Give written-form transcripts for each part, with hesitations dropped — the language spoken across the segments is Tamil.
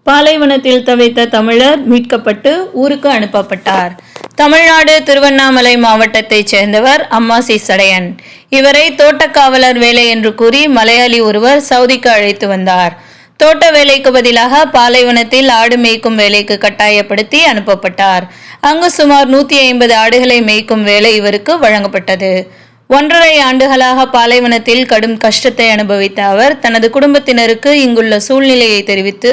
பாலைவனத்தில் தவித்த தமிழர் மீட்கப்பட்டு ஊருக்கு அனுப்பப்பட்டார். தமிழ்நாடு திருவண்ணாமலை மாவட்டத்தைச் சேர்ந்தவர் அம்மாசி சடையன். இவரை தோட்டக்காவலர் வேலை என்று கூறி மலையாளி ஒருவர் சவுதிக்கு அழைத்து வந்தார். தோட்ட வேலைக்கு பதிலாக பாலைவனத்தில் ஆடு மேய்க்கும் வேலைக்கு கட்டாயப்படுத்தி அனுப்பப்பட்டார். அங்கு சுமார் 150 ஆடுகளை மேய்க்கும் வேலை இவருக்கு வழங்கப்பட்டது. 1.5 ஆண்டுகளாக பாலைவனத்தில் கடும் கஷ்டத்தை அனுபவித்த அவர் தனது குடும்பத்தினருக்கு இங்குள்ள சூழ்நிலையை தெரிவித்து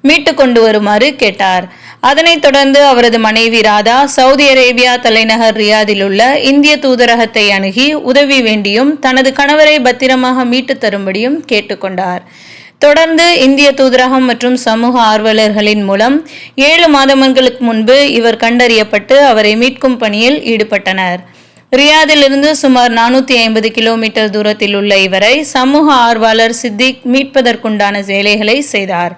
மீட்டு கொண்டு வருமாறு கேட்டார். அதனைத் தொடர்ந்து அவரது மனைவி ராதா சவுதி அரேபியா தலைநகர் ரியாதில் உள்ள இந்திய தூதரகத்தை அணுகி உதவி வேண்டியும் தனது கணவரை பத்திரமாக மீட்டு தரும்படியும் கேட்டுக்கொண்டார். தொடர்ந்து இந்திய தூதரகம் மற்றும் சமூக ஆர்வலர்களின் மூலம் 7 மாதங்களுக்கு முன்பு இவர் கண்டறியப்பட்டு அவரை மீட்கும் பணியில் ஈடுபட்டனர். ரியாதிலிருந்து சுமார் 450 கிலோமீட்டர் தூரத்தில் உள்ள இவரை சமூக ஆர்வலர் சித்திக் மீட்பதற்குண்டான வேலைகளை செய்தார்.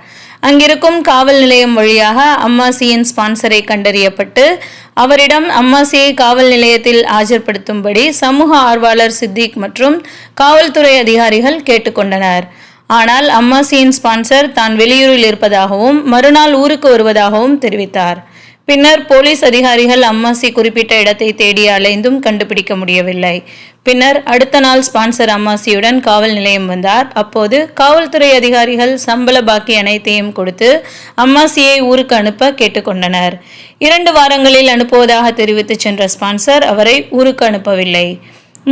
அங்கிருக்கும் காவல் நிலையம் வழியாக அம்மாசியின் ஸ்பான்சரை கண்டறியப்பட்டு அவரிடம் அம்மாசியை காவல் நிலையத்தில் ஆஜர்படுத்தும்படி சமூக ஆர்வலர் சித்திக் மற்றும் காவல்துறை அதிகாரிகள் கேட்டுக்கொண்டனர். ஆனால் அம்மாசியின் ஸ்பான்சர் தான் வெளியூரில் இருப்பதாகவும் மறுநாள் ஊருக்கு வருவதாகவும் தெரிவித்தார். பின்னர் போலீஸ் அதிகாரிகள் அம்மாசி குறிப்பிட்ட இடத்தை தேடி அலைந்தும் கண்டுபிடிக்க முடியவில்லை. பின்னர் அடுத்த நாள் ஸ்பான்சர் அம்மாசியுடன் காவல் நிலையம் வந்தார். அப்போது காவல்துறை அதிகாரிகள் சம்பள பாக்கி அனைத்தையும் கொடுத்து அம்மாசியை ஊருக்கு அனுப்ப கேட்டுக்கொண்டனர். 2 வாரங்களில் அனுப்புவதாக தெரிவித்து சென்ற ஸ்பான்சர் அவரை ஊருக்கு அனுப்பவில்லை.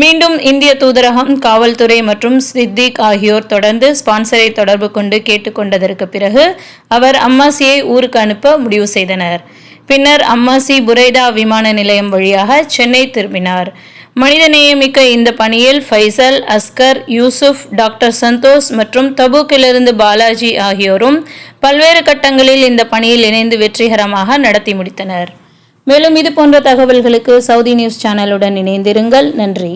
மீண்டும் இந்திய தூதரகம், காவல்துறை மற்றும் சித்திக் ஆகியோர் தொடர்ந்து ஸ்பான்சரை தொடர்பு கொண்டு கேட்டுக்கொண்டதற்கு பிறகு அவர் அம்மாசியை ஊருக்கு அனுப்ப முடிவு செய்தனர். பின்னர் அம்மாசி புரைதா விமான நிலையம் வழியாக சென்னை திரும்பினார். மனிதநேயமிக்க இந்த பணியில் ஃபைசல், அஸ்கர், யூசுப், டாக்டர் சந்தோஷ் மற்றும் தபூக்கிலிருந்து பாலாஜி ஆகியோரும் பல்வேறு கட்டங்களில் இந்த பணியில் இணைந்து வெற்றிகரமாக நடத்தி முடித்தனர். மேலும் இது போன்ற தகவல்களுக்கு சவுதி நியூஸ் சேனலுடன் இணைந்திருங்கள். நன்றி.